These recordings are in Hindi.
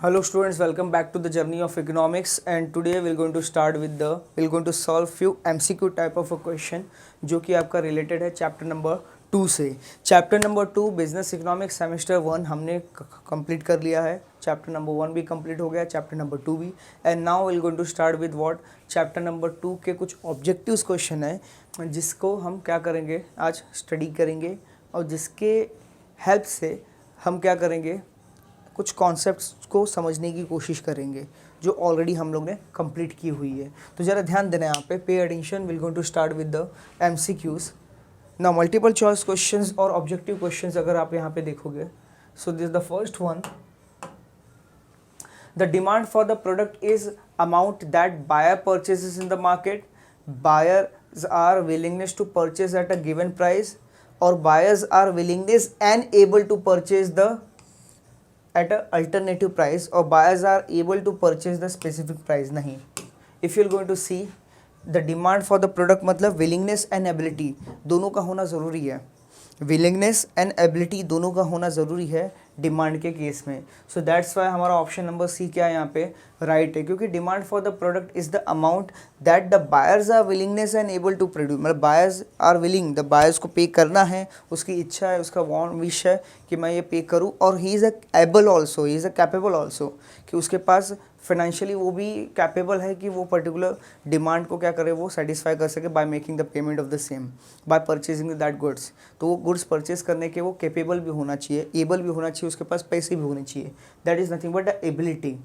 Hello students, welcome back to the journey of economics, and today we're going to solve few MCQ type of a question जो कि आपका related है चैप्टर नंबर 2 से। Chapter number 2 business economics semester 1 हमने कंप्लीट कर लिया है। चैप्टर नंबर 1 भी कंप्लीट हो गया, चैप्टर नंबर 2 भी, and now will going to start with what chapter number 2 के कुछ ऑब्जेक्टिव्स क्वेश्चन है जिसको हम क्या करेंगे आज स्टडी करेंगे और जिसके हेल्प से हम क्या करेंगे कुछ कॉन्सेप्ट्स को समझने की कोशिश करेंगे जो ऑलरेडी हम लोग ने कंप्लीट की हुई है। तो ज़रा ध्यान देना यहाँ पे attention. Will going to start with the MCQs। ना मल्टीपल चॉइस क्वेश्चंस और ऑब्जेक्टिव क्वेश्चंस अगर आप यहाँ पे देखोगे, so this the first one, the demand for the product is amount that buyer purchases in the market, buyers are willingness to purchase at a given price, और buyers are willingness and able to purchase the at a alternative price, or buyers are able to purchase the specific price। नहीं, if you're going to see the demand for the product मतलब willingness and ability दोनों का होना ज़रूरी है। willingness and ability दोनों का होना ज़रूरी है डिमांड के केस में। सो दैट्स वाई हमारा ऑप्शन नंबर सी क्या है यहाँ पे राइट है, क्योंकि demand for the product is the amount that the buyers are willingness and able to produce, मतलब buyers are willing, the buyers को पे करना है, उसकी इच्छा है, उसका वांट विश है कि मैं ये पे करूँ, और he is a able also, he is a capable also, कि उसके पास फाइनेंशियली वो भी कैपेबल है कि वो पर्टिकुलर डिमांड को क्या करे, वो सेटिस्फाई कर सके by making the payment of the same, bye purchasing that goods. तो वो गुड्स परचेज करने के वो कैपेबल भी होना चाहिए, एबल भी होना चाहिए, उसके पास पैसे भी होने चाहिए। That is nothing but the ability.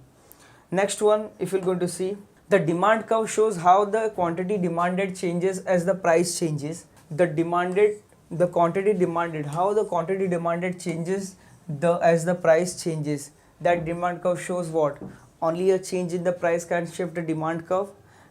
Next one, if you going to see the demand curve shows how the quantity demanded changes as the price changes. The quantity demanded, how the quantity demanded changes as the price changes। That demand curve shows what? Only a change in the price can shift the demand curve.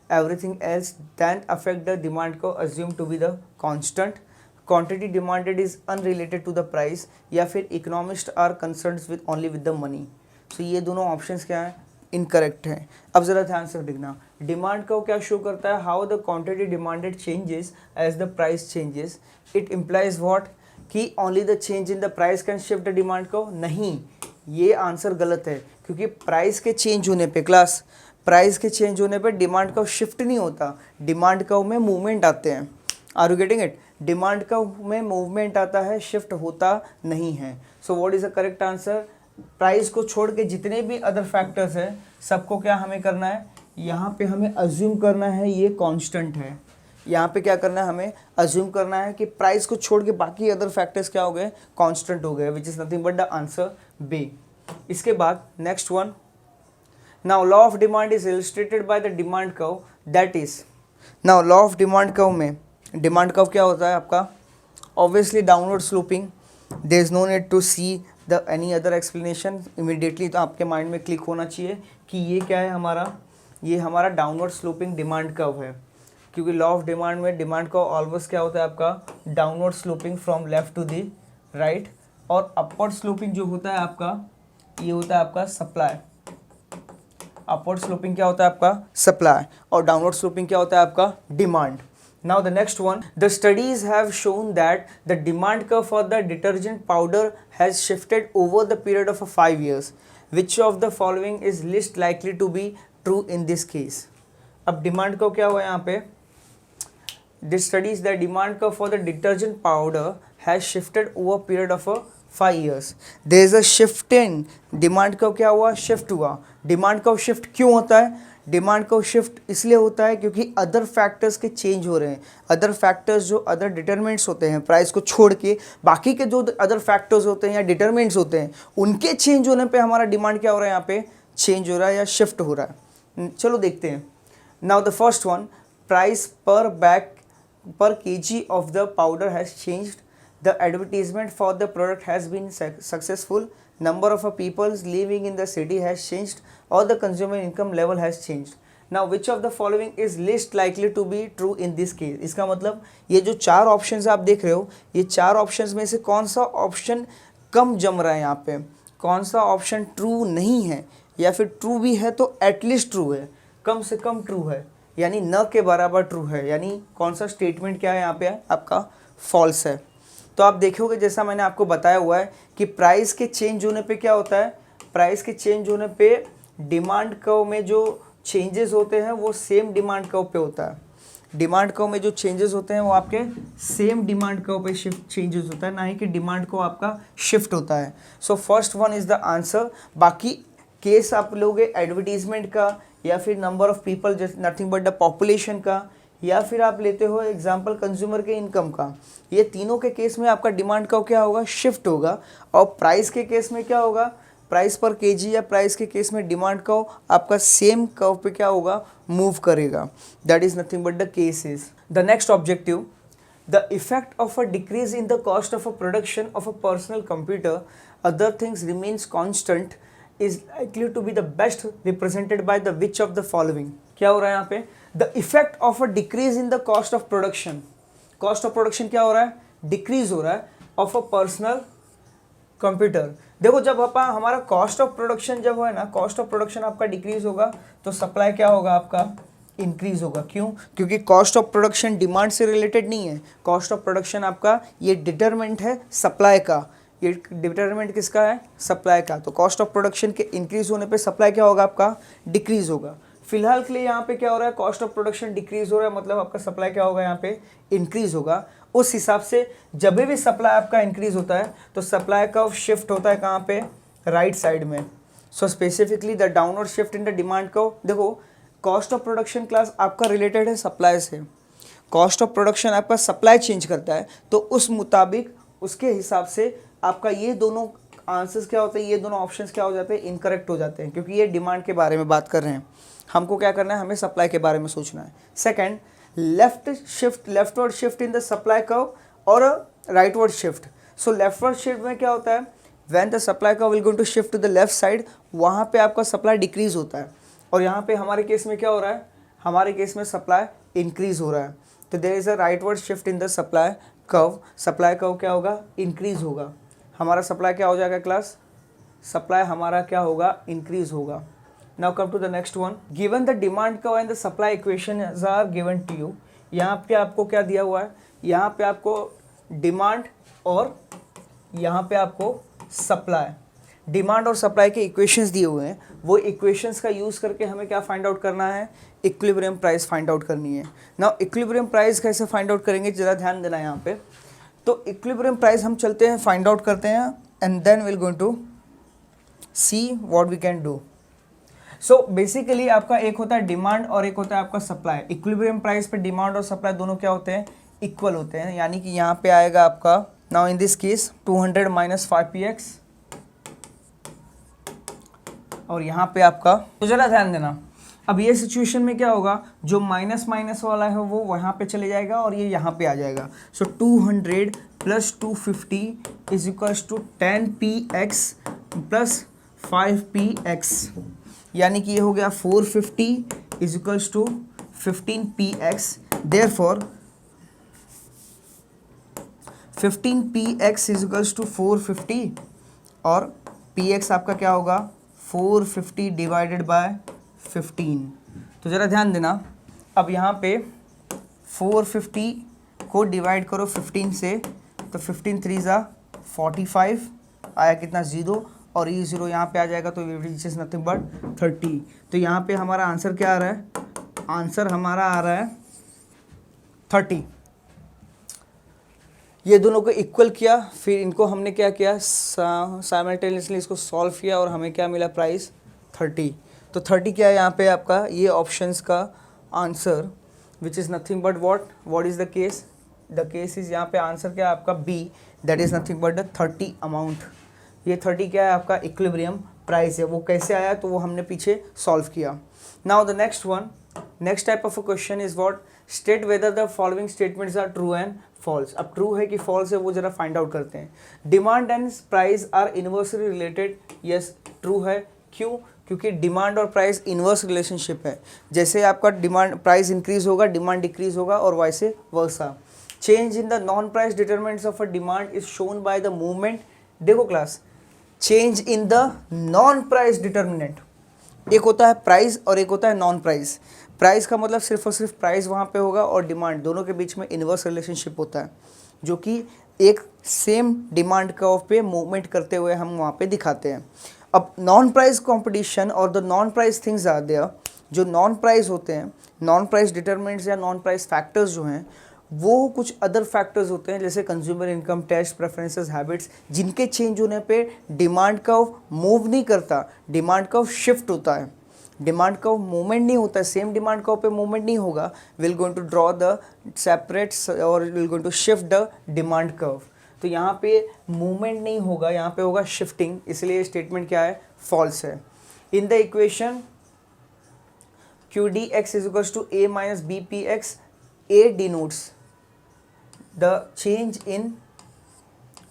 Everything else then affect the demand curve assumed to be the constant। Quantity demanded is unrelated to the price, या फिर economists are concerned with only with the money। so ये दोनों options क्या हैं? इनकरेक्ट है। अब ज़रा ध्यान से देखना, डिमांड कर्व क्या शो करता है? How the quantity demanded changes as the price changes. It implies what कि only the change in the price can shift the demand curve. नहीं, ये आंसर गलत है, क्योंकि प्राइस के चेंज होने पे प्राइस के चेंज होने पे डिमांड कर्व शिफ्ट नहीं होता, डिमांड कर्व में मूवमेंट आते हैं। Are you getting it? Demand curve में मूवमेंट आता है, शिफ्ट होता नहीं है। So what is the correct answer? Price को छोड़ के जितने भी अदर फैक्टर्स हैं सबको क्या हमें करना है, यहाँ पे हमें अज्यूम करना है ये कांस्टेंट है। यहाँ पे क्या करना है, हमें अज्यूम करना है कि प्राइस को छोड़ के बाकी अदर फैक्टर्स क्या हो गए, कांस्टेंट हो गए, which is nothing but the answer B. इसके बाद next one, now law of demand is illustrated by the demand curve, that is, now law of demand curve में डिमांड कर्व क्या होता है आपका? Obviously downward sloping. There is no need to see the any other explanation, immediately तो आपके माइंड में क्लिक होना चाहिए कि ये क्या है हमारा, ये हमारा डाउनवर्ड स्लोपिंग डिमांड कर्व है, क्योंकि लॉ ऑफ डिमांड में डिमांड का ऑलवेज क्या होता है आपका? Downward sloping from left to the right, और अपवर्ड स्लोपिंग जो होता है आपका, ये होता है आपका सप्लाई। अपवर्ड स्लोपिंग क्या होता है आपका? सप्लाई, और डाउनवर्ड स्लोपिंग क्या होता है आपका? Demand. Now the next one, the studies have shown that the demand curve for the detergent powder has shifted over the period of 5 years. Which of the following is least likely to be true in this case? अब डिमांड कर्व क्या हुआ यहाँ पे? The studies the demand curve for the detergent powder has shifted over a period of 5 years. There is a shift in demand curve क्या हुआ? शिफ्ट हुआ। डिमांड कर्व शिफ्ट क्यों होता है? डिमांड कर्व शिफ्ट इसलिए होता है क्योंकि अदर फैक्टर्स के चेंज हो रहे हैं। अदर फैक्टर्स जो अदर डिटरमिनेंट्स होते हैं, प्राइस को छोड़ के बाकी के जो अदर फैक्टर्स होते हैं या डिटरमिनेंट्स होते हैं, उनके चेंज होने पे हमारा डिमांड क्या हो रहा है, यहाँ पे चेंज हो रहा है या शिफ्ट हो रहा है। चलो देखते हैं। Now the first one, price पर bag per kg of the powder has changed, the advertisement for the product has been successful, number of people living in the city has changed, or the consumer income level has changed। now which of the following is least likely to be true in this case? इसका मतलब ये जो चार ऑप्शंस आप देख रहे हो, ये चार ऑप्शंस में से कौन सा ऑप्शन कम जम रहा है, यहाँ पे कौन सा ऑप्शन ट्रू नहीं है, या फिर ट्रू भी है तो एटलीस्ट ट्रू है, कम से कम ट्रू है, यानी न के बराबर ट्रू है, यानी कौन सा स्टेटमेंट क्या है यहाँ पे आपका? फॉल्स है। तो आप देखोगे जैसा मैंने आपको बताया हुआ है कि प्राइस के चेंज होने पे क्या होता है, प्राइस के चेंज होने पे डिमांड कर्व में जो चेंजेस होते हैं वो सेम डिमांड कर्व पे होता है। डिमांड कर्व में जो चेंजेस होते हैं वो आपके सेम डिमांड कर्व पे शिफ्ट चेंजेस होता है, ना ही कि डिमांड कर्व आपका शिफ्ट होता है। So first one is the answer. बाकी केस आप लोगे एडवर्टीजमेंट का या फिर number of people just nothing but the population का, या फिर आप लेते हो एग्जांपल कंज्यूमर के इनकम का, ये तीनों के केस में आपका डिमांड कर्व क्या होगा, शिफ्ट होगा। और प्राइस के केस में क्या होगा, प्राइस पर केजी या प्राइस के केस में डिमांड कर्व आपका सेम कर्व पे क्या होगा, मूव करेगा। That is nothing but the case is the next objective. The effect of a decrease in the cost of a production of a personal computer other things remains constant is likely to be the best represented by the which of the following। क्या हो रहा है यहाँ पे, the effect of a decrease in the cost of production। cost of production क्या हो रहा है, डिक्रीज हो रहा है of a personal computer। देखो जब हमारा कॉस्ट ऑफ प्रोडक्शन जब है ना, कॉस्ट ऑफ प्रोडक्शन आपका डिक्रीज होगा तो सप्लाई क्या होगा आपका, इंक्रीज होगा। क्यों, क्योंकि कॉस्ट ऑफ प्रोडक्शन डिमांड से रिलेटेड नहीं है, कॉस्ट ऑफ प्रोडक्शन आपका ये डिटरमिनेंट है सप्लाई का, ये डिटरमिनेंट किसका है, सप्लाई का। तो कॉस्ट ऑफ प्रोडक्शन के इंक्रीज होने पे सप्लाई क्या होगा आपका, डिक्रीज होगा। फिलहाल के लिए यहाँ पे क्या हो रहा है, कॉस्ट ऑफ प्रोडक्शन डिक्रीज हो रहा है, मतलब आपका सप्लाई क्या होगा यहाँ पे, इंक्रीज होगा। उस हिसाब से जब भी सप्लाई आपका इंक्रीज होता है तो सप्लाई का शिफ्ट होता है कहाँ पे, राइट साइड में। So specifically the downward shift in the demand को, देखो कॉस्ट ऑफ प्रोडक्शन क्लास आपका रिलेटेड है सप्लाई से, कॉस्ट ऑफ प्रोडक्शन आपका सप्लाई चेंज करता है, तो उस मुताबिक उसके हिसाब से आपका ये दोनों आंसर्स क्या होते हैं, ये दोनों ऑप्शंस क्या हो जाते हैं, इनकरेक्ट हो जाते हैं, क्योंकि ये डिमांड के बारे में बात कर रहे हैं। हमको क्या करना है, हमें सप्लाई के बारे में सोचना है। Second, leftward shift in the supply curve और rightward shift. So leftward shift में क्या होता है, when the supply curve will going to shift to the left side, वहाँ पे आपका सप्लाई डिक्रीज होता है, और यहाँ पे हमारे केस में क्या हो रहा है, हमारे केस में सप्लाई इंक्रीज हो रहा है। तो there is a rightward shift in the supply curve, supply curve क्या होगा, इंक्रीज होगा। हमारा सप्लाई क्या हो जाएगा क्लास, सप्लाई हमारा क्या होगा, इंक्रीज होगा। Now come to the next one. Given the demand curve and the supply equation are given to you. यहाँ पे आपको क्या दिया हुआ है, यहाँ पे आपको डिमांड और यहाँ पे आपको सप्लाई, डिमांड और सप्लाई के इक्वेशंस दिए हुए हैं। वो इक्वेशंस का यूज़ करके हमें क्या फाइंड आउट करना है, इक्विलिब्रियम प्राइस फाइंड आउट करनी है। नाउ इक्विलिब्रियम प्राइस कैसे फाइंड आउट करेंगे, ज़रा ध्यान देना यहाँ पे। तो इक्विलिब्रियम प्राइस हम चलते हैं, फाइंड आउट करते हैं, and then will going to see what we can do. So basically आपका एक होता है डिमांड और एक होता है आपका सप्लाई। इक्विलिब्रियम प्राइस पे डिमांड और सप्लाई दोनों क्या होते हैं, इक्वल होते हैं। यानी कि यहाँ पे आएगा आपका, now in this case 200 minus 5px, और यहाँ पे आपका, तो जरा ध्यान देना। अब ये सिचुएशन में क्या होगा, जो माइनस माइनस वाला है वो वहाँ पे चले जाएगा और ये यहाँ पे आ जाएगा। So 200 plus 250 is equals to 10px plus 5px, यानी कि ये हो गया 450 is equals to 15px। Therefore 15px is equals to 450 और px आपका क्या होगा, 450 डिवाइडेड बाय 15। तो ज़रा ध्यान देना, अब यहाँ पे 450 को डिवाइड करो 15 से, तो 15 3 ज़ा 45 आया, कितना 0, और ये 0 यहाँ पे आ जाएगा, तो विच इज़ नथिंग बट 30। तो यहाँ पे हमारा आंसर क्या आ रहा है, आंसर हमारा आ रहा है 30। ये दोनों को इक्वल किया, फिर इनको हमने क्या किया, साइमल्टेनियसली इसको सॉल्व किया, और हमें क्या मिला, प्राइस 30। तो 30 क्या है यहाँ पे आपका, ये ऑप्शंस का answer, which is nothing but what is the case, the case is यहाँ पे आंसर क्या है आपका B, that is nothing but the 30 amount. ये 30 क्या है आपका, इक्विलिब्रियम प्राइस है। वो कैसे आया, तो वो हमने पीछे सॉल्व किया। Now the next one, next type of a question is what, state whether the following statements are true and false. अब ट्रू है कि फॉल्स है वो जरा फाइंड आउट करते हैं। Demand and price are inversely related, yes true है। क्यों, क्योंकि डिमांड और प्राइस इनवर्स रिलेशनशिप है। जैसे आपका डिमांड प्राइस इंक्रीज होगा, डिमांड डिक्रीज होगा, और vice versa. Change in the non price determinants of a demand is shown by the movement. देखो class, change in the non price determinant, एक होता है प्राइस और एक होता है नॉन प्राइस। प्राइस का मतलब सिर्फ और सिर्फ प्राइस वहाँ पे होगा, और डिमांड, दोनों के बीच में इनवर्स रिलेशनशिप होता है, जो कि एक सेम डिमांड कर्व पे मूवमेंट करते हुए हम वहाँ पे दिखाते हैं। अब नॉन प्राइस कंपटीशन और the non price things are there, जो नॉन प्राइस होते हैं, नॉन प्राइस डिटरमिनेंट्स या नॉन प्राइस फैक्टर्स जो हैं वो कुछ अदर फैक्टर्स होते हैं जैसे consumer income, taste preferences, habits, जिनके चेंज होने पे डिमांड कर्व मूव नहीं करता, डिमांड कर्व शिफ्ट होता है, डिमांड कर्व मूवमेंट नहीं होता है, सेम डिमांड कर्व पे मूवमेंट नहीं होगा, will going to draw the separates और will going to shift the demand curve. तो यहाँ पे मूवमेंट नहीं होगा, यहाँ पे होगा शिफ्टिंग, इसलिए स्टेटमेंट क्या है, फॉल्स है। In the equation QDX is equals to A minus BPX, A denotes the change in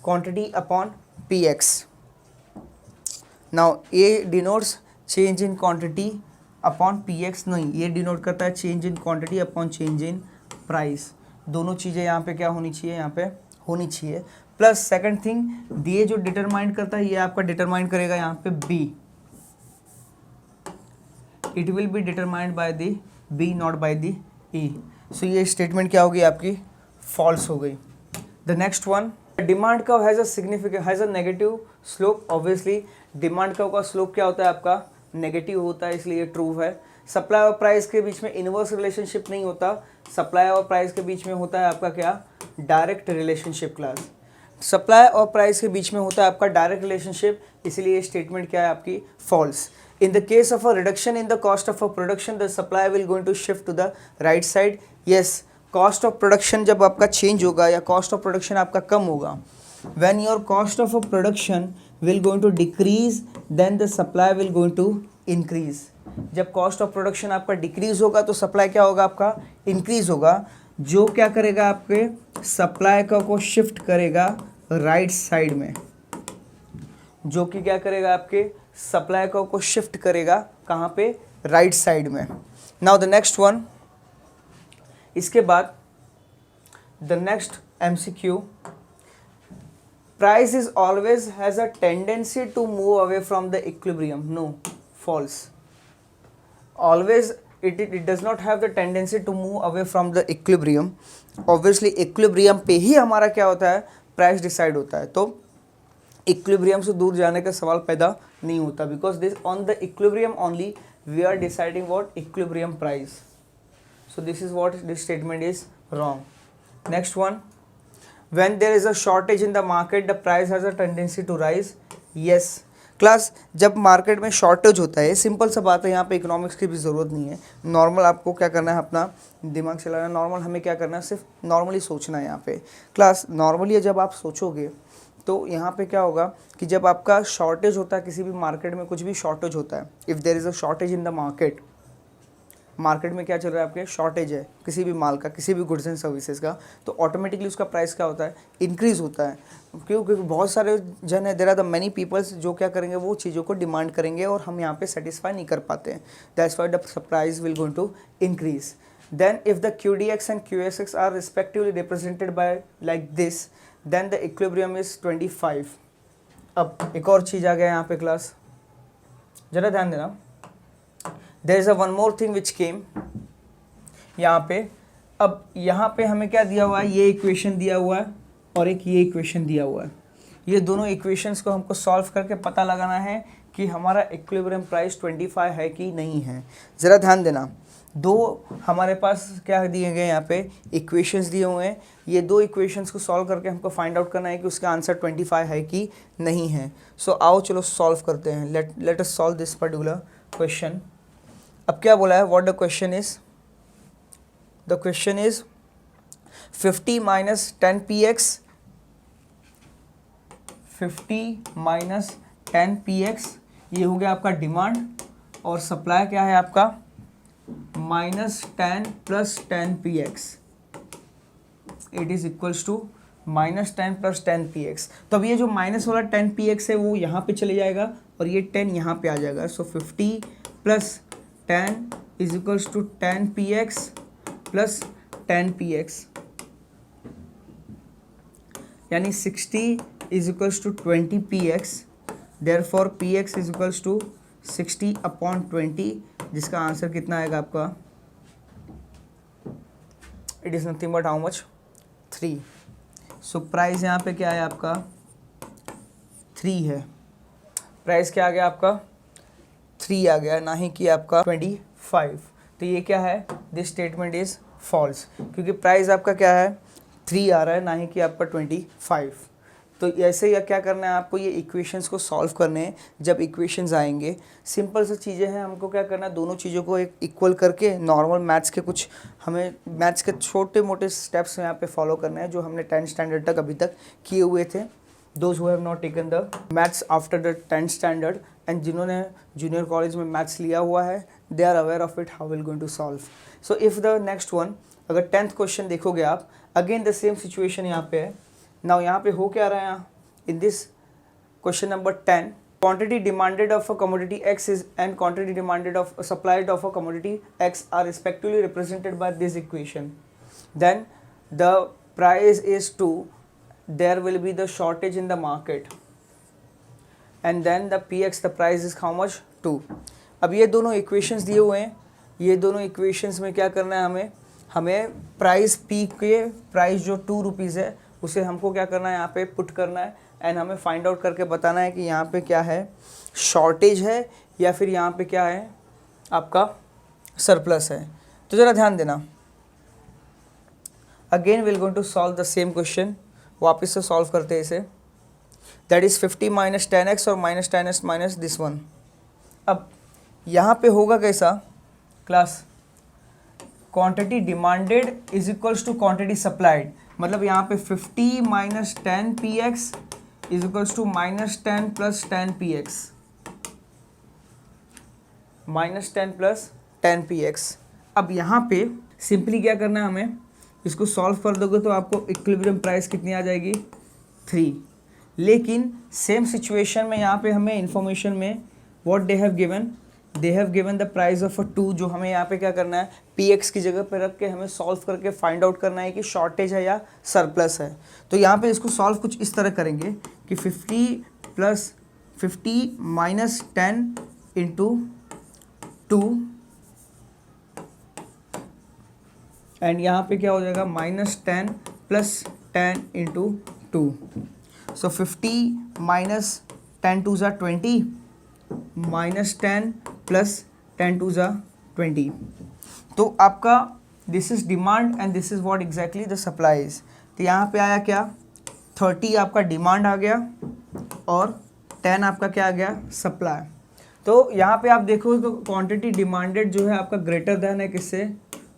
quantity upon PX. Now A denotes change in quantity upon PX, नहीं, ये डिनोट करता है change in quantity upon change in price। दोनों चीज़ें यहाँ पे क्या होनी चाहिए, यहाँ पे होनी चाहिए। प्लस सेकंड थिंग, ये जो डिटरमाइन करता है ये आपका डिटरमाइन करेगा यहाँ पे B, it will be determined by the B not by the E। सो ये स्टेटमेंट क्या होगी आपकी, फॉल्स हो गई। The next one, demand curve has a negative slope. Obviously demand curve का स्लोप क्या होता है आपका, नेगेटिव होता है, इसलिए ट्रू है। सप्लाई और प्राइस के बीच में इनवर्स रिलेशनशिप नहीं होता, सप्लाई और प्राइस के बीच में होता है आपका क्या, डायरेक्ट रिलेशनशिप। क्लास सप्लाई और प्राइस के बीच में होता है आपका डायरेक्ट रिलेशनशिप, इसलिए स्टेटमेंट क्या है आपकी, false. In the case of a reduction in the cost of a production, the supply will going to shift to the right side. Yes, cost of production जब आपका change होगा या cost of production आपका कम होगा, when your cost of a production will going to decrease, then the supply will going to increase. जब cost of production आपका decrease होगा तो supply क्या होगा आपका, increase होगा, जो क्या करेगा आपके supply को shift करेगा right side में, जो कि क्या करेगा आपके सप्लाई को शिफ्ट करेगा कहाँ पे, राइट साइड में। नाउ द नेक्स्ट वन, इसके बाद the next MCQ, price is always has a tendency to move away from the equilibrium. No, false. Always it does not have the tendency to move away from the equilibrium। obviously equilibrium पे ही हमारा क्या होता है, प्राइस डिसाइड होता है, तो इक्विलिब्रियम से दूर जाने का सवाल पैदा नहीं होता, because this on the equilibrium only we are deciding what, equilibrium price. So this is what this statement is wrong. Next one, when there is a shortage in the market the price has a tendency to rise. Yes class, जब मार्केट में शॉर्टेज होता है, सिंपल सा बात है, यहाँ पे इकोनॉमिक्स की भी ज़रूरत नहीं है, नॉर्मल आपको क्या करना है, अपना दिमाग चलाना है, नॉर्मल हमें क्या करना है, सिर्फ नॉर्मली सोचना है यहाँ पे। क्लास नॉर्मली जब आप सोचोगे तो यहाँ पे क्या होगा कि जब आपका शॉर्टेज होता है किसी भी मार्केट में, कुछ भी शॉर्टेज होता है, if there is a shortage in the market, market में क्या चल रहा है आपके, शॉर्टेज है किसी भी माल का, किसी भी गुड्स एंड सर्विसेज का, तो ऑटोमेटिकली उसका प्राइस क्या होता है, इंक्रीज़ होता है। क्यों? क्योंकि बहुत सारे जन है, there are the many peoples जो क्या करेंगे, वो चीज़ों को डिमांड करेंगे और हम यहाँ पे सेटिस्फाई नहीं कर पाते हैं, that's why the price will going to increase. Then if the QDX and QSX are respectively represented by like this, then the equilibrium is 25। अब एक और चीज़ आ गया यहाँ पे क्लास, ज़रा ध्यान देना, there is a one more thing which came यहाँ पे। अब यहाँ पे हमें क्या दिया हुआ है, ये इक्वेशन दिया हुआ है और एक ये इक्वेशन दिया हुआ है, ये दोनों इक्वेशंस को हमको सॉल्व करके पता लगाना है कि हमारा इक्विलिब्रियम प्राइस 25 है कि नहीं है। ज़रा ध्यान देना, दो हमारे पास क्या दिए गए यहाँ पे, इक्वेशंस दिए हुए हैं, ये दो इक्वेशंस को सॉल्व करके हमको फाइंड आउट करना है कि उसका आंसर 25 है कि नहीं है। सो आओ चलो सॉल्व करते हैं, let us solve this particular question. अब क्या बोला है, what the question is, the question is 50 minus 10px, 50 minus 10px, ये हो गया आपका डिमांड, और सप्लाई क्या है आपका -10 + 10px, it is equals to -10 + 10px। तो अब ये जो माइनस वाला 10px है वो यहाँ पे चले जाएगा और ये 10 यहाँ पे आ जाएगा। सो 50 + 10 is equals to 10px + 10px, यानी 60 is equals to 20px, therefore px is equals to 60/20, जिसका आंसर कितना आएगा आपका, it is nothing but how much, 3। So price यहाँ पे क्या है आपका 3 है। प्राइस क्या आ गया आपका 3 आ गया, ना ही कि आपका 25। तो ये क्या है, दिस स्टेटमेंट इज फॉल्स, क्योंकि प्राइस आपका क्या है 3 आ रहा है, ना ही कि आपका 25। तो ऐसे या क्या करना है आपको, ये इक्वेशंस को सॉल्व करने हैं। जब इक्वेशंस आएंगे, सिंपल सी चीज़ें हैं, हमको क्या करना है, दोनों चीज़ों को एक इक्वल करके नॉर्मल मैथ्स के कुछ हमें मैथ्स के छोटे मोटे स्टेप्स यहाँ पे फॉलो करने हैं, जो हमने 10th स्टैंडर्ड तक अभी तक किए हुए थे। Those who have not taken the maths after the 10th standard and जिन्होंने जूनियर कॉलेज में मैथ्स लिया हुआ है, they are aware of it how will going to solve. So if the next one, अगर 10th क्वेश्चन देखोगे आप, अगेन द सेम सिचुएशन यहाँ पे है। नाउ यहाँ पे हो क्या रहा है, in this question number 10, quantity demanded of a commodity X is and quantity demanded of supplied of a commodity X are respectively represented by this equation. Then the price is 2, there will be the shortage in the market, and then the PX, the price is how much 2. अब ये दोनों equations दिए हुए हैं, ये दोनों equations में क्या करना है, हमें प्राइस P के प्राइस जो 2 रुपीज़ है उसे हमको क्या करना है, यहाँ पे पुट करना है एंड हमें फाइंड आउट करके बताना है कि यहाँ पे क्या है, शॉर्टेज है या फिर यहाँ पे क्या है आपका सरप्लस है। तो ज़रा ध्यान देना, again will going to solve the same question, वापस से सॉल्व करते हैं इसे। दैट इज़ 50 माइनस 10x और minus 10x minus this one. अब यहाँ पे होगा कैसा class, quantity demanded is equals to quantity supplied, मतलब यहाँ पे 50 minus 10 px is equals to minus 10 plus 10 px, minus 10 plus 10 px। अब यहाँ पे सिंपली क्या करना है, हमें इसको सॉल्व कर दोगे तो आपको इक्विलिब्रियम प्राइस कितनी आ जाएगी 3। लेकिन सेम सिचुएशन में यहाँ पे हमें इंफॉर्मेशन में what they have given the price of 2, जो हमें यहाँ पे क्या करना है, px की जगह पे रख के हमें सॉल्व करके फाइंड आउट करना है कि शॉर्टेज है या सरप्लस है। तो यहाँ पे इसको सॉल्व कुछ इस तरह करेंगे कि 50 माइनस 10 इंटू 2 एंड यहाँ पे क्या हो जाएगा minus 10 plus 10 into 2। So 50 minus 10 टू ज़ा 20 माइनस 10 प्लस 10 टू ज़ा 20। तो आपका this is demand and this is what exactly the supply is. तो यहाँ पे आया क्या 30 आपका डिमांड आ गया और 10 आपका क्या आ गया सप्लाई। तो यहाँ पे आप देखो तो क्वांटिटी डिमांडेड जो है आपका ग्रेटर देन है किससे,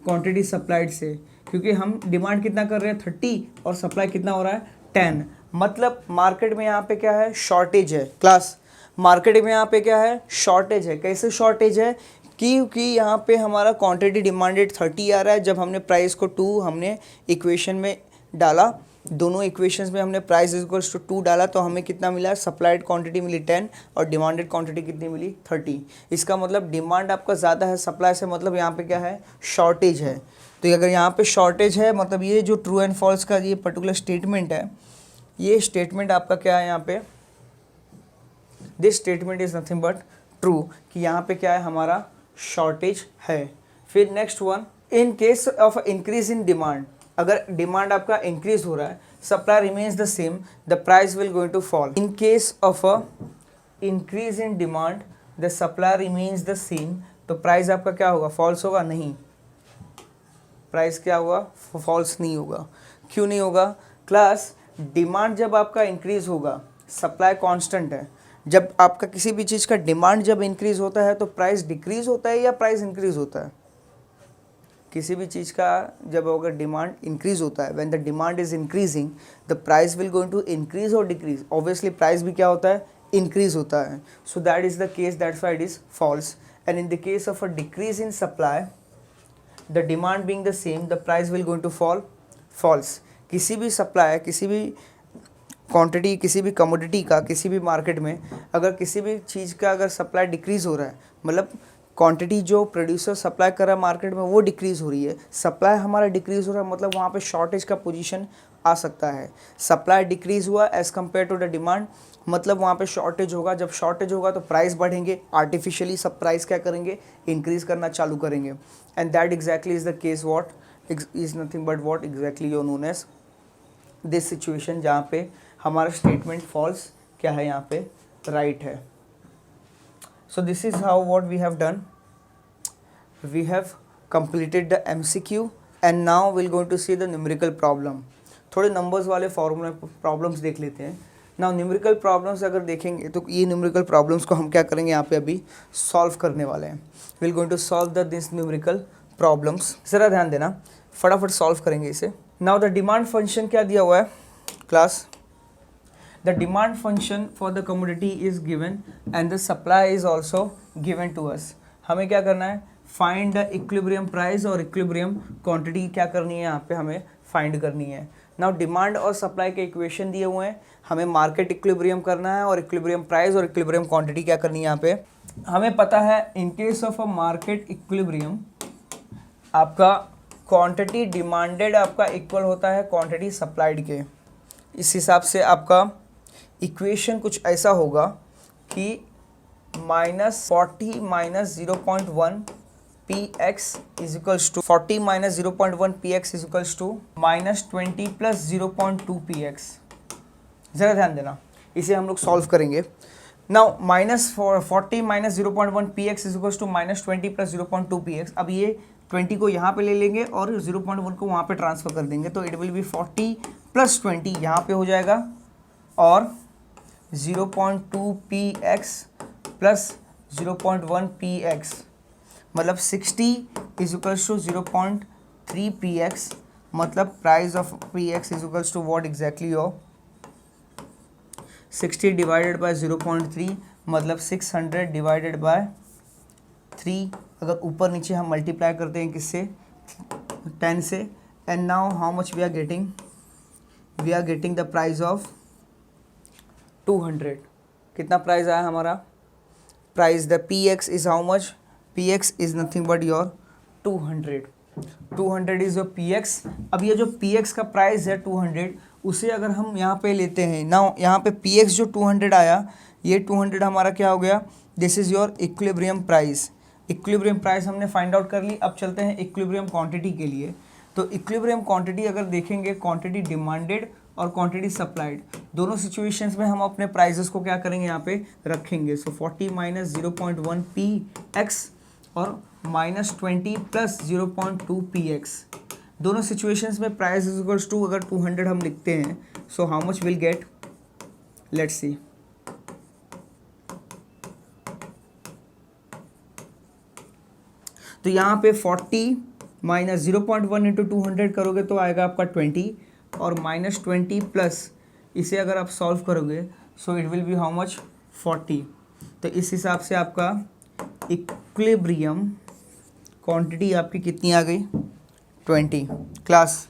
क्वांटिटी सप्लाइड से, क्योंकि हम डिमांड कितना कर रहे हैं 30 और सप्लाई कितना हो रहा है 10। मतलब मार्केट में यहाँ पे क्या है, शॉर्टेज है क्लास, मार्केट में यहाँ पे क्या है, शॉर्टेज है। कैसे शॉर्टेज है, क्योंकि यहाँ पे हमारा क्वांटिटी डिमांडेड 30 आ रहा है, जब हमने प्राइस को 2 हमने इक्वेशन में डाला, दोनों इक्वेशंस में हमने प्राइस इक्वल्स टू 2 डाला, तो हमें कितना मिला, सप्लाइड क्वांटिटी मिली 10 और डिमांडेड क्वांटिटी कितनी मिली 30। इसका मतलब डिमांड आपका ज़्यादा है सप्लाई से, मतलब यहाँ पे क्या है, शॉर्टेज है। तो अगर यहाँ पे शॉर्टेज है मतलब ये जो ट्रू एंड फॉल्स का ये पर्टिकुलर स्टेटमेंट है, ये स्टेटमेंट आपका क्या है, यहाँ पे this statement is nothing but true, कि यहाँ पे क्या है, हमारा शॉर्टेज है। फिर next one, in case of increase in demand, अगर डिमांड आपका इंक्रीज हो रहा है, supply remains the same, the price will going to fall. In case of a increase in demand the supply remains the same, तो प्राइस आपका क्या होगा, फॉल्स होगा, नहीं, प्राइस क्या होगा, फॉल्स नहीं होगा। क्यों नहीं होगा क्लास, डिमांड जब आपका इंक्रीज होगा, सप्लाई कांस्टेंट है, जब आपका किसी भी चीज़ का डिमांड जब इंक्रीज होता है तो प्राइस डिक्रीज होता है या प्राइस इंक्रीज होता है, किसी भी चीज़ का जब अगर डिमांड इंक्रीज होता है, when the demand is increasing the price will going to increase और डिक्रीज, ऑब्वियसली प्राइस भी क्या होता है, इंक्रीज होता है। So that is the case, that's why it is false. And in the case of a decrease in supply the demand being the same, the price will going to fall, false. किसी भी सप्लाई, किसी भी क्वांटिटी, किसी भी कमोडिटी का, किसी भी मार्केट में अगर किसी भी चीज़ का अगर सप्लाई डिक्रीज़ हो रहा है, मतलब क्वांटिटी जो प्रोड्यूसर सप्लाई कर रहा है मार्केट में वो डिक्रीज़ हो रही है, सप्लाई हमारा डिक्रीज़ हो रहा है, मतलब वहाँ पे शॉर्टेज का पोजीशन आ सकता है। सप्लाई डिक्रीज़ हुआ as compare to the demand, मतलब वहाँ पे शॉर्टेज होगा। जब शॉर्टेज होगा तो प्राइस बढ़ेंगे, आर्टिफिशियली सब प्राइस क्या करेंगे, इंक्रीज़ करना चालू करेंगे। And that exactly is the case what is nothing but what exactly you known as this situation, जहाँ पे हमारा स्टेटमेंट फॉल्स क्या है, यहाँ पे राइट है। So this is how what we have done. We have completed the MCQ and now we're going to see the numerical problem. थोड़े नंबर्स वाले फॉर्मूला प्रॉब्लम्स देख लेते हैं. नाउ न्यूमेरिकल प्रॉब्लम्स अगर देखेंगे तो ये न्यूमेरिकल प्रॉब्लम्स को हम क्या करेंगे यहाँ पे अभी सॉल्व करने वाले हैं. Will going to solve this numerical problems. ज़रा ध्यान देना, फटाफट सॉल्व करेंगे इसे. नाउ द डिमांड फंक्शन क्या दिया हुआ है class. The demand function for the commodity is given and the supply is also given to us. हमें क्या करना है, फाइंड द इक्विलिब्रियम प्राइस और इक्विलिब्रियम क्वांटिटी क्या करनी है यहाँ पे हमें फाइंड करनी है. नाउ डिमांड और सप्लाई के इक्वेशन दिए हुए हैं, हमें मार्केट इक्विलिब्रियम करना है और इक्विलिब्रियम प्राइस और इक्विलिब्रियम क्वांटिटी क्या करनी है यहाँ पे. हमें पता है इन case of a market equilibrium आपका क्वांटिटी डिमांडेड आपका इक्वल होता है क्वांटिटी सप्लाइड के. इस हिसाब से आपका इक्वेशन कुछ ऐसा होगा कि -40 - 0.1 px is equals to 40 - 0.1 px is equals to -20 + 0.2 px. ज़रा ध्यान देना, इसे हम लोग सॉल्व करेंगे. Now -40 - 0.1 px is equals to -20 + 0.2 px. अब ये 20 को यहाँ पे ले लेंगे और 0.1 को वहाँ पे ट्रांसफ़र कर देंगे तो इट विल बी 40 + 20 यहाँ पे हो जाएगा और 0.2 px + 0.1 px मतलब 60 इज इक्वल्स टू 0.3 px. मतलब price of px is equals to what exactly हो 60 डिवाइडेड बाय 0.3 मतलब 600 डिवाइडेड बाय 3. अगर ऊपर नीचे हम मल्टीप्लाई करते हैं किससे 10 से. And now how much we are getting, we are getting the price of 200. कितना प्राइस आया हमारा प्राइस. The px is how much, px is nothing but your 200. 200 is your px. अब ये जो px का प्राइस है 200 उसे अगर हम यहाँ पे लेते हैं ना, यहाँ पे px जो 200 आया ये 200 हमारा क्या हो गया, this is your equilibrium price. Equilibrium price हमने फाइंड आउट कर ली. अब चलते हैं इक्विलिब्रियम क्वांटिटी के लिए. तो इक्विलिब्रियम क्वांटिटी अगर देखेंगे क्वांटिटी डिमांडेड और क्वांटिटी सप्लाइड दोनों सिचुएशंस में हम अपने प्राइजेस को क्या करेंगे यहाँ पे रखेंगे. सो 40 - 0.1 px और -20 + 0.2 px. दोनों सिचुएशंस में प्राइस इज इक्वल्स टू अगर 200 हम लिखते हैं so how much will get, let's see. तो यहाँ पे 40 - 0.1 × 200 करोगे तो आएगा आपका 20 और -20 प्लस इसे अगर आप सॉल्व करोगे so it will be how much 40. तो इस हिसाब से आपका इक्विलिब्रियम क्वांटिटी आपकी कितनी आ गई 20 क्लास.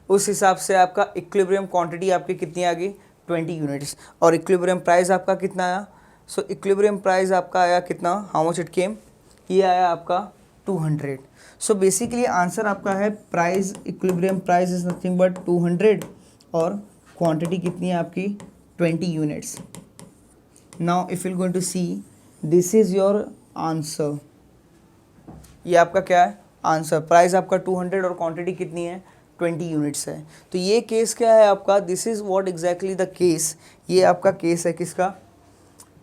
उस हिसाब से आपका इक्विलिब्रियम क्वांटिटी आपकी कितनी आ गई 20 यूनिट्स. और इक्विलिब्रियम प्राइस आपका कितना आया, सो इक्विलिब्रियम प्राइस आपका आया कितना, हाउ मच इट केम, ये आया आपका 200. सो बेसिकली आंसर आपका है price, equilibrium price is nothing but 200 और क्वांटिटी कितनी है आपकी 20 units. Now if you going to see this is your answer. ये आपका क्या है आंसर. प्राइस आपका 200 और क्वांटिटी कितनी है 20 यूनिट्स है. तो ये केस क्या है आपका, this is what exactly the case. ये आपका केस है किसका,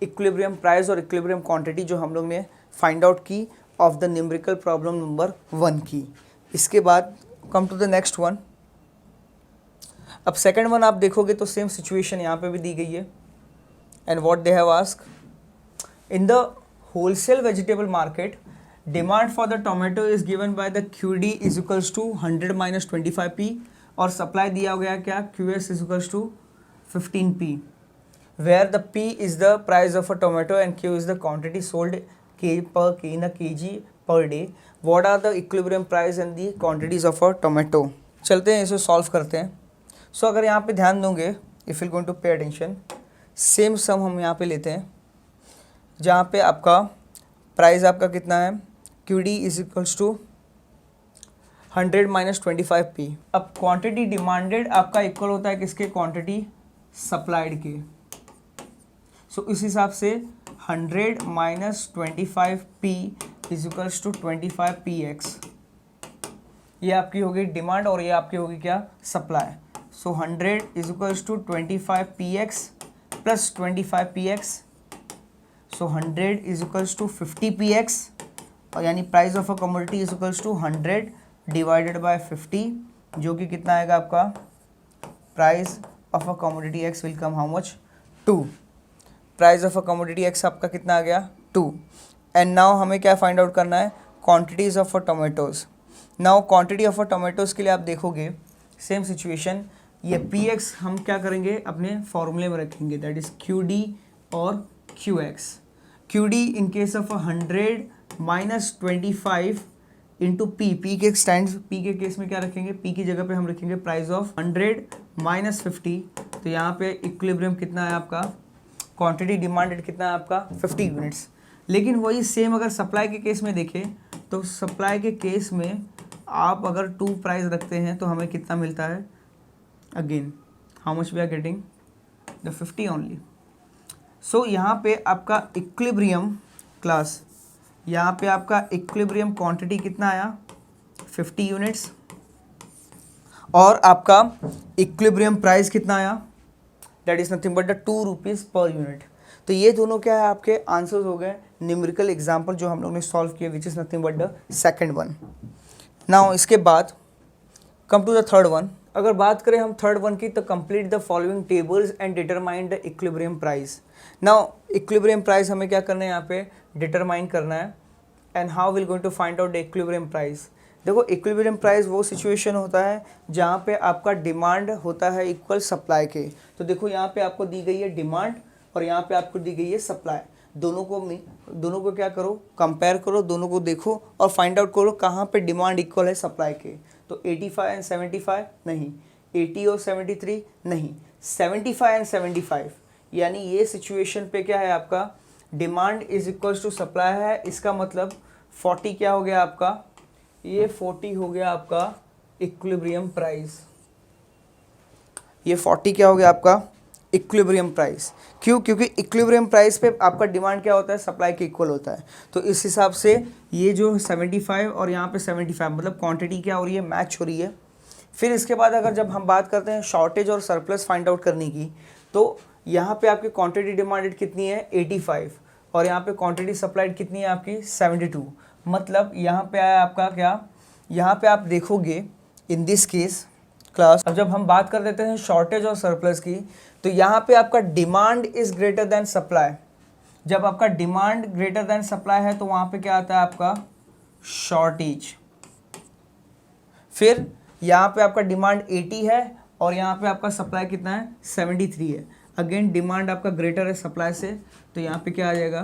इक्विलिब्रियम प्राइस और इक्विलिब्रियम क्वांटिटी जो हम लोग ने फाइंड आउट की of the numerical problem number 1 की. इसके बाद come to the next one. अब सेकंड वन आप देखोगे तो सेम सिचुएशन यहाँ पे भी दी गई है. And what they have ask, in the wholesale vegetable market demand for the tomato is given by the QD is equals to 100 - 25p और सप्लाई दिया गया क्या QS is equals to 15p, where the P is the price of a tomato and Q is the quantity sold in a kg per day. What are the equilibrium price and the quantities of a tomato. चलते हैं इसे सॉल्व करते हैं. सो अगर यहाँ पे ध्यान दोगे, if you going to pay attention, same sum हम यहाँ पे लेते हैं जहाँ पे आपका प्राइस आपका कितना है QD is equals to 100 - 25p. अब क्वांटिटी डिमांडेड आपका इक्वल होता है किसके, क्वांटिटी सप्लाइड के. सो इस हिसाब से 100 - 25p is equals to 25px. ये आपकी होगी डिमांड और ये आपकी होगी क्या supply. So 100 is equals to 25px plus 25px. So 100 is equals to 50 px, और यानी price of a commodity is equals to 100 divided by 50, जो कि कितना आएगा आपका, price of a commodity x will come how much, 2। Price of a commodity x आपका कितना आ गया, 2। एंड नाउ हमें क्या फाइंड आउट करना है, quantities of a tomatoes. Now quantity of a tomatoes के लिए आप देखोगे सेम सिचुएशन, ये पी एक्स हम क्या करेंगे अपने फॉर्मूले में रखेंगे, दैट इज क्यू डी और Q x. Q D in case of 100 minus 25 into P, P के स्टैंड, पी के केस में क्या रखेंगे, पी की जगह पे हम रखेंगे प्राइस ऑफ 100 माइनस 50, तो यहाँ पे इक्विलिब्रियम कितना है आपका, क्वांटिटी डिमांडेड कितना है आपका 50 यूनिट्स। लेकिन वही सेम अगर सप्लाई के केस में देखें तो सप्लाई के केस में आप अगर 2 प्राइस रखते हैं तो हमें कितना मिलता है, again how much we are getting, the 50 only. So यहाँ पे आपका इक्विलिब्रियम क्लास, यहाँ पे आपका इक्विलिब्रियम क्वांटिटी कितना आया 50 यूनिट्स, और आपका इक्विलिब्रियम प्राइस कितना आया, that is nothing but the 2 rupees per unit. तो ये दोनों क्या है आपके आंसर्स हो गए न्यूमेरिकल एग्जाम्पल जो हम लोग ने सॉल्व किए, which is nothing but the second one. Now इसके बाद come to the third one. अगर बात करें हम थर्ड वन की, तो complete the following tables and determine the equilibrium price. Now equilibrium price हमें क्या करना है, यहाँ पे डिटरमाइन करना है, and how will going to find out the equilibrium price. देखो इक्विलिब्रियम प्राइस वो सिचुएशन होता है जहाँ पे आपका डिमांड होता है इक्वल सप्लाई के। तो देखो यहाँ पे आपको दी गई है डिमांड और यहाँ पे आपको दी गई है सप्लाई, दोनों को क्या करो, कंपेयर करो, दोनों को देखो और फाइंड आउट करो कहाँ पे डिमांड इक्वल है सप्लाई के। तो 85 एंड 75 नहीं, 80 और 73 नहीं, 75 एंड 75, यानी ये सिचुएशन पे क्या है आपका, demand is equals to supply है। इसका मतलब 40 क्या हो गया आपका, ये 40 हो गया आपका इक्विलिब्रियम प्राइस। ये 40 क्या हो गया आपका इक्विलिब्रियम प्राइस। क्यों, क्योंकि इक्विलिब्रियम प्राइस पे आपका डिमांड क्या होता है, सप्लाई के इक्वल होता है। तो इस हिसाब से ये जो 75 और यहाँ पे 75 मतलब क्वांटिटी क्या हो रही है, मैच हो रही है। फिर इसके बाद अगर जब हम बात करते हैं शॉर्टेज और सरप्लस फाइंड आउट करने की, तो यहाँ पे आपकी क्वांटिटी डिमांडेड कितनी है 85 और यहाँ पे क्वांटिटी सप्लाइड कितनी है आपकी 72। मतलब यहाँ पे आया आपका क्या, यहाँ पे आप देखोगे इन दिस केस क्लास, अब जब हम बात कर देते हैं शॉर्टेज और सरप्लस की, तो यहाँ पे आपका demand is greater than supply. जब आपका डिमांड ग्रेटर देन सप्लाई है तो वहाँ पे क्या आता है आपका शॉर्टेज। फिर यहाँ पे आपका डिमांड 80 है और यहाँ पे आपका सप्लाई कितना है 73 है। अगेन डिमांड आपका ग्रेटर है सप्लाई से, तो यहाँ पे क्या आ जाएगा,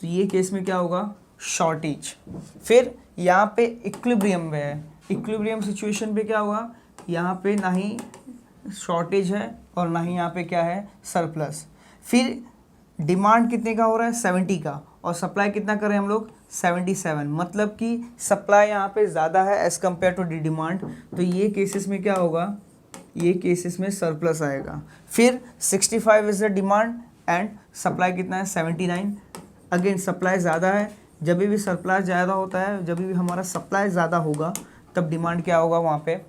तो ये केस में क्या होगा शॉर्टेज। फिर यहाँ पे इक्विलिब्रियम में है, इक्विलिब्रियम सिचुएशन पे क्या होगा, यहाँ पे ना ही शॉर्टेज है और ना ही यहाँ पे क्या है सरप्लस। फिर डिमांड कितने का हो रहा है 70 का और सप्लाई कितना कर रहे हैं हम लोग 77, मतलब कि सप्लाई यहाँ पे ज़्यादा है एज़ कम्पेयर टू डिमांड। तो ये केसेस में क्या होगा, ये केसेस में सरप्लस आएगा। फिर 65 is the demand and supply कितना है 79। अगेन सप्लाई ज़्यादा है, जब भी सप्लाई ज़्यादा होता है, जब भी हमारा सप्लाई ज़्यादा होगा तब डिमांड क्या होगा, वहाँ पे